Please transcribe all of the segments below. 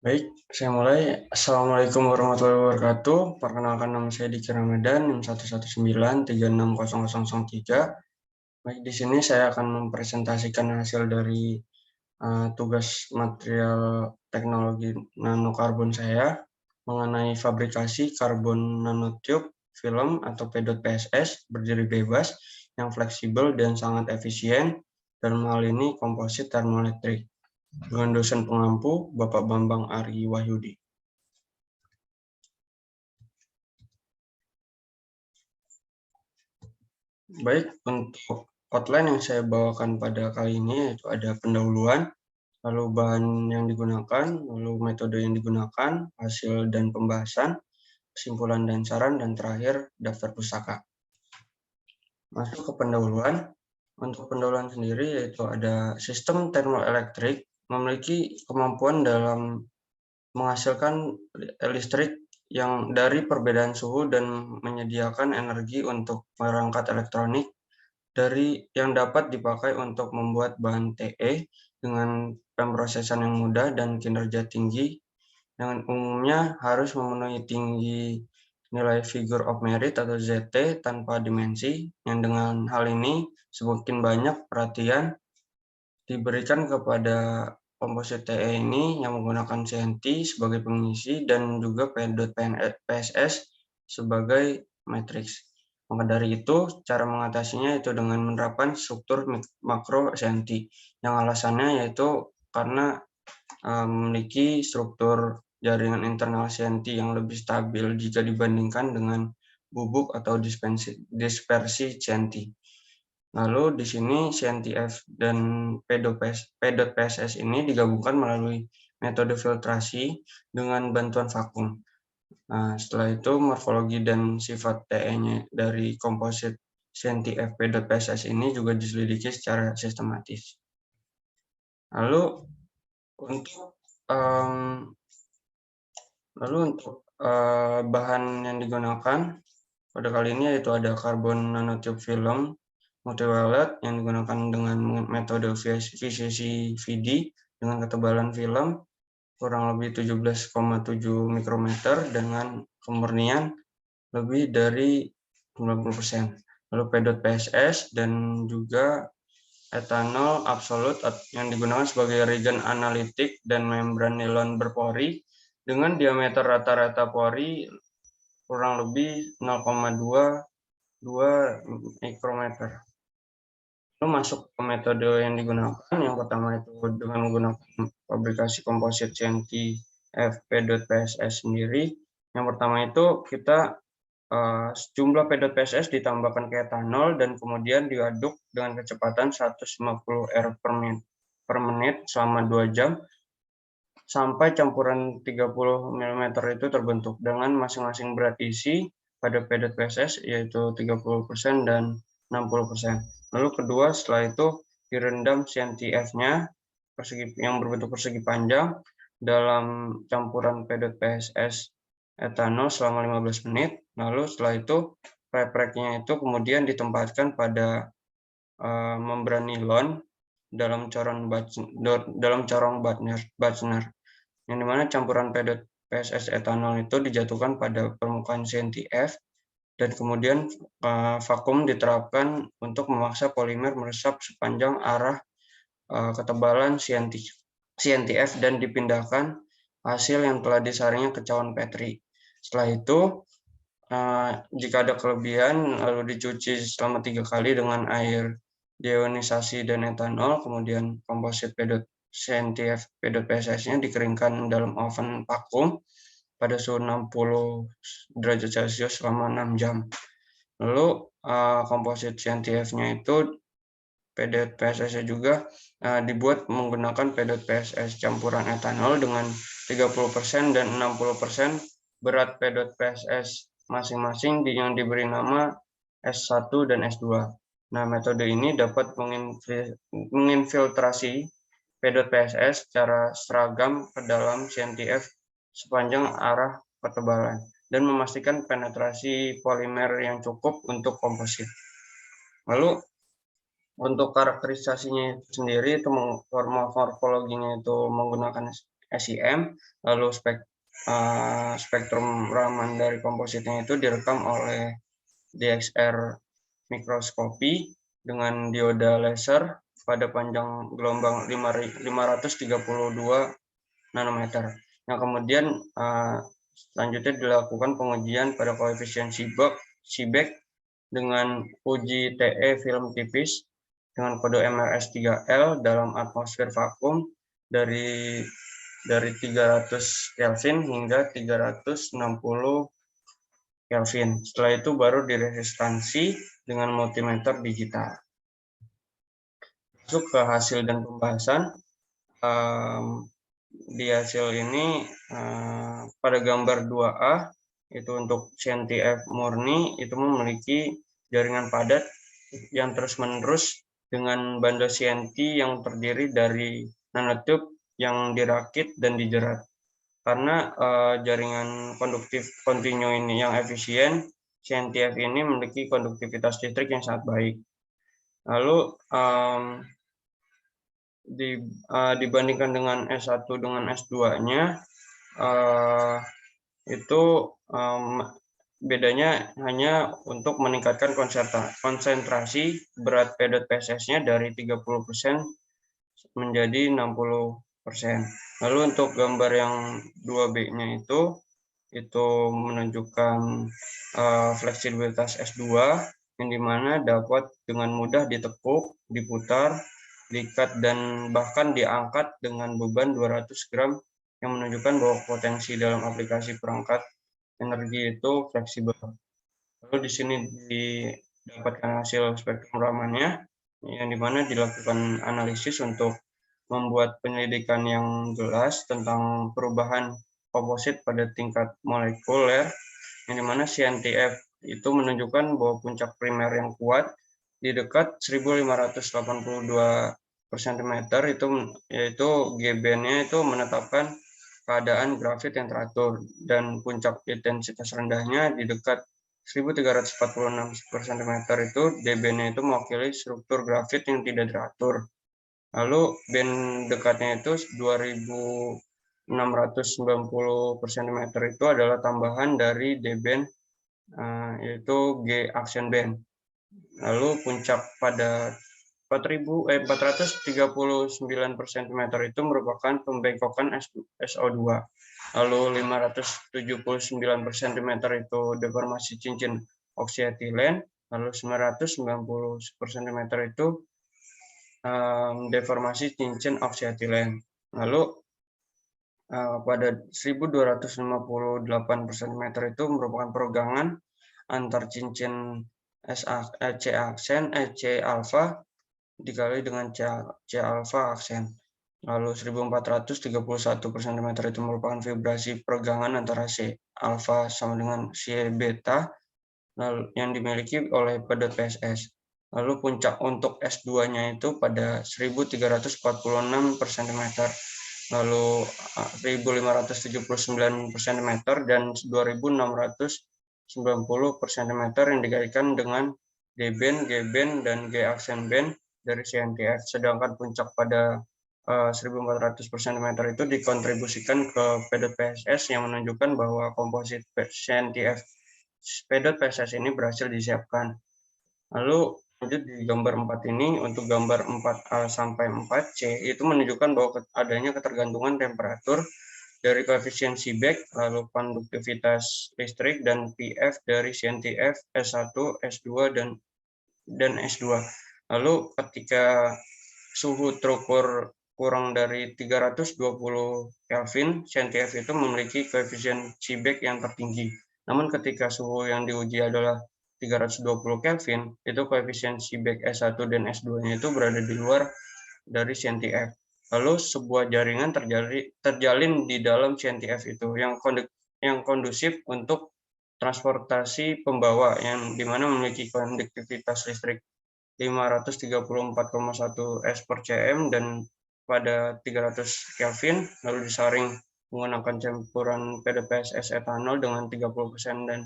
Baik, saya mulai. Assalamualaikum warahmatullahi wabarakatuh. Perkenalkan, nama saya Diki Ramadan, NIM 119360003. Baik, di sini saya akan mempresentasikan hasil dari tugas material teknologi nanokarbon saya mengenai fabrikasi karbon nanotube film atau P.PSS berdiri bebas yang fleksibel dan sangat efisien. Dalam hal ini komposit termoelektrik, dengan dosen pengampu Bapak Bambang Ari Wahyudi. Baik, untuk outline yang saya bawakan pada kali ini yaitu ada pendahuluan, lalu bahan yang digunakan, lalu metode yang digunakan, hasil dan pembahasan, kesimpulan dan saran, dan terakhir daftar pustaka. Masuk ke pendahuluan. Untuk pendahuluan sendiri yaitu ada sistem termoelektrik memiliki kemampuan dalam menghasilkan listrik yang dari perbedaan suhu dan menyediakan energi untuk perangkat elektronik dari yang dapat dipakai untuk membuat bahan TE dengan pemrosesan yang mudah dan kinerja tinggi, dengan umumnya harus memenuhi tinggi nilai figure of merit atau ZT tanpa dimensi, yang dengan hal ini semakin banyak perhatian diberikan kepada komposit TE ini yang menggunakan CNT sebagai pengisi dan juga P.PSS sebagai matriks. Maka dari itu, cara mengatasinya itu dengan menerapkan struktur makro CNT, yang alasannya yaitu karena memiliki struktur jaringan internal CNT yang lebih stabil jika dibandingkan dengan bubuk atau dispersi CNT. Lalu di sini CNTF dan P.PSS ini digabungkan melalui metode filtrasi dengan bantuan vakum. Nah, setelah itu morfologi dan sifat TE-nya dari komposit CNTF P.PSS ini juga diselidiki secara sistematis. Lalu untuk bahan yang digunakan pada kali ini yaitu ada karbon nanotube film multiwalet yang digunakan dengan metode VCC-VD dengan ketebalan film kurang lebih 17,7 mikrometer dengan kemurnian lebih dari 90%. Lalu P.PSS dan juga etanol absolut yang digunakan sebagai reagen analitik dan membran nilon berpori dengan diameter rata-rata pori kurang lebih 0,22 mikrometer. Lalu masuk ke metode yang digunakan. Yang pertama itu dengan menggunakan fabrikasi komposit CNTF P.PSS sendiri. Yang pertama itu kita jumlah P.PSS ditambahkan ke etanol dan kemudian diaduk dengan kecepatan 150 R per menit selama 2 jam sampai campuran 30 mm itu terbentuk dengan masing-masing berat isi pada P.PSS yaitu 30% dan 60%. Lalu kedua, setelah itu direndam CNTF-nya yang berbentuk persegi panjang dalam campuran P.PSS etanol selama 15 menit. Lalu setelah itu preprek-nya itu kemudian ditempatkan pada membran nilon dalam corong Bachner, yang dimana campuran P.PSS etanol itu dijatuhkan pada permukaan CNTF dan kemudian vakum diterapkan untuk memaksa polimer meresap sepanjang arah ketebalan CNTF dan dipindahkan hasil yang telah disaringnya ke cawan Petri. Setelah itu, jika ada kelebihan, lalu dicuci selama 3 kali dengan air deionisasi dan etanol, kemudian komposit CNTF P.PSS-nya dikeringkan dalam oven vakum pada suhu 60 derajat Celcius selama 6 jam. Lalu komposit CNTF-nya itu P.PSS juga dibuat menggunakan P.PSS campuran etanol dengan 30% dan 60% berat P.PSS masing-masing yang diberi nama S1 dan S2. Nah, metode ini dapat menginfiltrasi P.PSS secara seragam ke dalam CNTF sepanjang arah ketebalan dan memastikan penetrasi polimer yang cukup untuk komposit. Lalu untuk karakterisasinya sendiri itu morfologinya itu menggunakan SIM, lalu spektrum Raman dari kompositnya itu direkam oleh DXR mikroskopi dengan dioda laser pada panjang gelombang 532 nanometer. Nah, kemudian selanjutnya dilakukan pengujian pada koefisien Seebeck dengan uji TE film tipis dengan kode MRS3L dalam atmosfer vakum dari 300 Kelvin hingga 360 Kelvin. Setelah itu baru diresistansi dengan multimeter digital. Masuk ke hasil dan pembahasan. Di hasil ini pada gambar 2A itu untuk CNTF murni itu memiliki jaringan padat yang terus-menerus dengan banda CNT yang terdiri dari nanotube yang dirakit dan dijerat. Karena jaringan konduktif kontinu ini yang efisien, CNTF ini memiliki konduktivitas listrik yang sangat baik. Lalu dibandingkan dengan S1 dengan S2-nya, itu bedanya hanya untuk meningkatkan konsentrasi berat P.PSS-nya dari 30% menjadi 60%. Lalu untuk gambar yang 2B-nya itu menunjukkan fleksibilitas S2 yang dimana dapat dengan mudah ditekuk, diputar, diikat, dan bahkan diangkat dengan beban 200 gram yang menunjukkan bahwa potensi dalam aplikasi perangkat energi itu fleksibel. Lalu di sini didapatkan hasil spektrum Ramannya, yang dimana dilakukan analisis untuk membuat penyelidikan yang jelas tentang perubahan komposit pada tingkat molekuler, yang dimana CNTF itu menunjukkan bahwa puncak primer yang kuat di dekat 1582 per cm itu, yaitu G-band-nya itu menetapkan keadaan grafit yang teratur, dan puncak intensitas rendahnya di dekat 1346 per cm itu D-band-nya itu mewakili struktur grafit yang tidak teratur. Lalu band dekatnya itu 2690 per cm itu adalah tambahan dari D-band, yaitu G-action band. Lalu puncak pada 439 per cm itu merupakan pembengkokan SO2. Lalu 579 per cm itu deformasi cincin oksietilen. Lalu 990 per cm itu deformasi cincin oksietilen. Lalu pada 1258 per cm itu merupakan peregangan antar cincin C alfa dikali dengan C alfa aksen. Lalu 1431 per cm itu merupakan vibrasi peregangan antara C alfa sama dengan C beta yang dimiliki oleh P.PSS. Lalu puncak untuk S2-nya itu pada 1346 per cm, lalu 1579 per cm, dan 2690 per cm yang dikaitkan dengan D-band, G-band, dan G-action band dari CNTF. Sedangkan puncak pada 1400 per cm itu dikontribusikan ke P.PSS yang menunjukkan bahwa komposit CNTF P.PSS ini berhasil disiapkan. Lalu lanjut di gambar 4 ini, untuk gambar 4A sampai 4C itu menunjukkan bahwa adanya ketergantungan temperatur dari koefisien Seebeck, lalu konduktivitas listrik, dan PF dari CNTF S1, S2, dan S2. Lalu ketika suhu terukur kurang dari 320 Kelvin, CNTF itu memiliki koefisien Seebeck yang tertinggi. Namun ketika suhu yang diuji adalah 320 Kelvin, itu koefisien Seebeck S1 dan S2-nya itu berada di luar dari CNTF. Lalu sebuah jaringan terjalin di dalam CNTF itu yang kondusif untuk transportasi pembawa, yang dimana memiliki konduktivitas listrik 534,1 S per cm dan pada 300 Kelvin, lalu disaring menggunakan campuran P.PSS etanol dengan 30% dan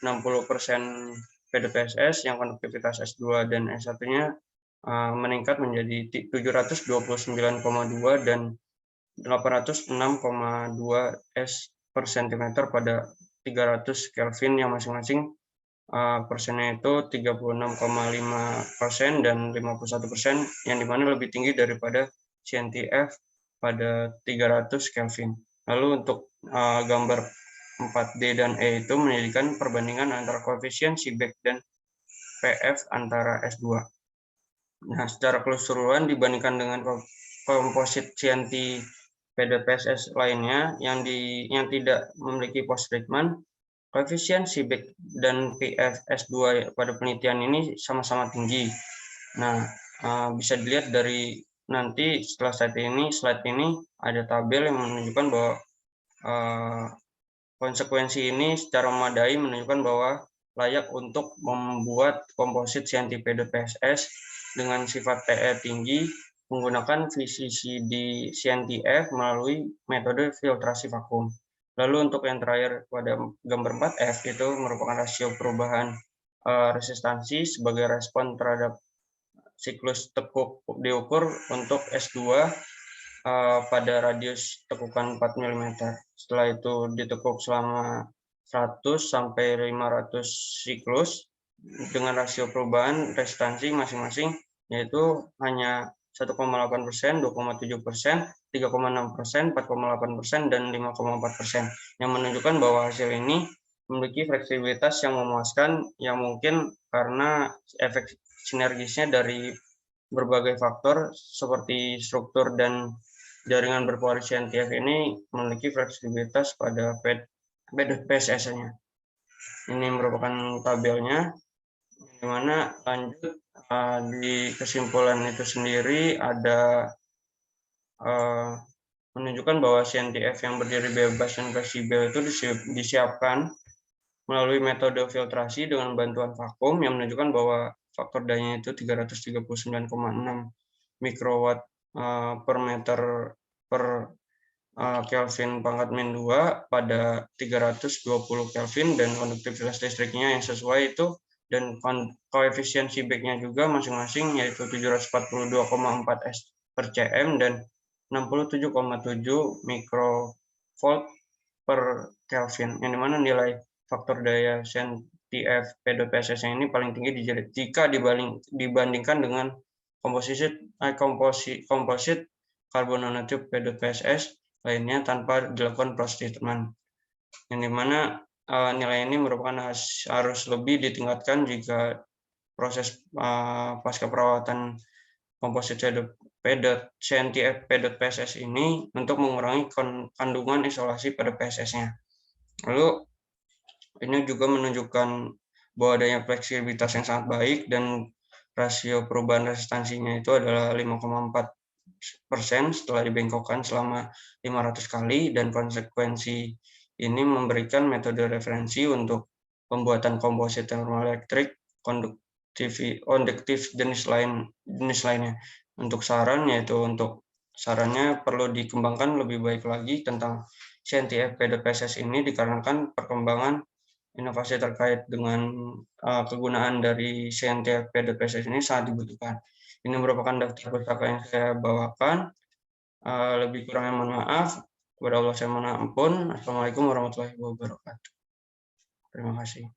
60% P.PSS yang konduktivitas S2 dan S1-nya meningkat menjadi 729,2 dan 806,2 S per cm pada 300 Kelvin yang masing-masing persennya itu 36,5% dan 51%, yang dimana lebih tinggi daripada CNTF pada 300 Kelvin. Lalu untuk gambar 4D dan E itu menjadikan perbandingan antara koefisien Seebeck dan PF antara S2. Nah, secara keseluruhan dibandingkan dengan komposit CNT PDPSS lainnya yang tidak memiliki post-treatment, koefisien Seebeck dan PF S2 pada penelitian ini sama-sama tinggi. Nah, bisa dilihat dari nanti setelah slide ini ada tabel yang menunjukkan bahwa konsekuensi ini secara memadai menunjukkan bahwa layak untuk membuat komposit CNT PDPSS dengan sifat TE tinggi menggunakan VCCD CNTF melalui metode filtrasi vakum. Lalu untuk yang terakhir pada gambar 4F itu merupakan rasio perubahan resistansi sebagai respon terhadap siklus tekuk diukur untuk S2 pada radius tekukan 4 mm. Setelah itu ditekuk selama 100 sampai 500 siklus dengan rasio perubahan resistansi masing-masing yaitu hanya 1,8%, 2,7%, 3,6%, 4,8%, dan 5,4%, yang menunjukkan bahwa hasil ini memiliki fleksibilitas yang memuaskan, yang mungkin karena efek sinergisnya dari berbagai faktor seperti struktur dan jaringan berpori CNTF ini memiliki fleksibilitas pada PSS-nya. Ini merupakan tabelnya, di mana lanjut di kesimpulan itu sendiri ada menunjukkan bahwa CNTF yang berdiri bebas dan fleksibel itu disiapkan melalui metode filtrasi dengan bantuan vakum yang menunjukkan bahwa faktor dayanya itu 339,6 mikrowatt per meter per Kelvin pangkat min 2 pada 320 Kelvin, dan konduktivitas listriknya yang sesuai itu dan koefisien Seebeck-nya juga masing-masing yaitu 742,4 S per cm dan 67,7 mikrovolt per Kelvin, yang dimana nilai faktor daya CNTF PDPSS ini paling tinggi jika dibandingkan dengan komposit karbon nanotube PDPSS lainnya tanpa dilakukan post-treatment, yang dimana nilai ini merupakan harus lebih ditingkatkan jika proses pasca perawatan komposit CNTF PSS ini untuk mengurangi kandungan isolasi pada PSS-nya. Lalu ini juga menunjukkan bahwa adanya fleksibilitas yang sangat baik dan rasio perubahan resistansinya itu adalah 5,4% setelah dibengkokkan selama 500 kali, dan konsekuensi ini memberikan metode referensi untuk pembuatan komposit termoelektrik konduktif jenis lainnya. Untuk sarannya perlu dikembangkan lebih baik lagi tentang CNTF PDPSS ini dikarenakan perkembangan inovasi terkait dengan kegunaan dari CNTF PDPSS ini sangat dibutuhkan. Ini merupakan daftar pustaka yang saya bawakan. Lebih kurangnya mohon maaf. Kepada Allah saya mohon ampun. Assalamualaikum warahmatullahi wabarakatuh. Terima kasih.